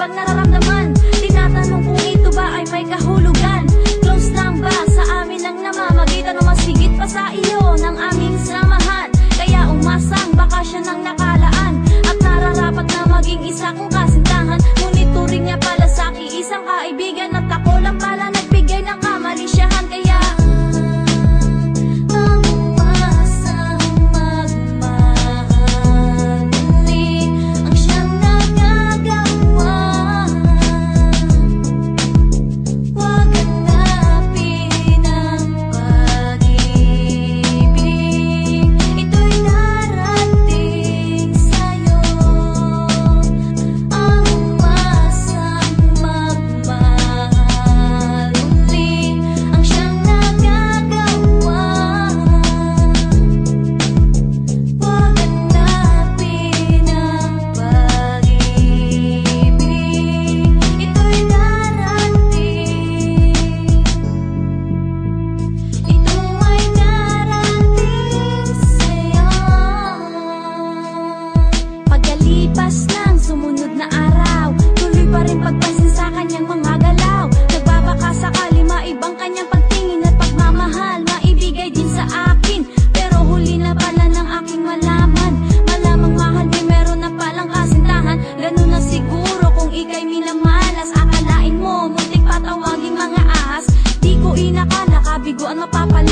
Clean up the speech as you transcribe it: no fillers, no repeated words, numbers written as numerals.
kakaibang nararamdaman. Tinatanong kung ito ba ay may kahulugan. Close lang ba sa amin ang namamagitan, o mas higit pa sa iyo ng aming samahan? Kaya umasang baka siya nang nakalaan, at nararapat na maging isa kong kasintahan. Ngunit turing niya pala sa'kin isang kaibigan, at ako lang pala nagbigay ng kamalisyahan. Kaya pagkalipas ng sumunod na araw, tuloy pa rin pagpansin sa kanyang mga galaw. Nagbabaka sakali maibang kanyang pagtingin at pagmamahal, maibigay din sa akin. Pero huli na pala ng aking malaman, malamang mahal may meron na palang kasintahan. Ganun na siguro kung ika'y minamalas. Akalain mo muntik patawagin mga ahas, di ko inakala kabiguan mapapala.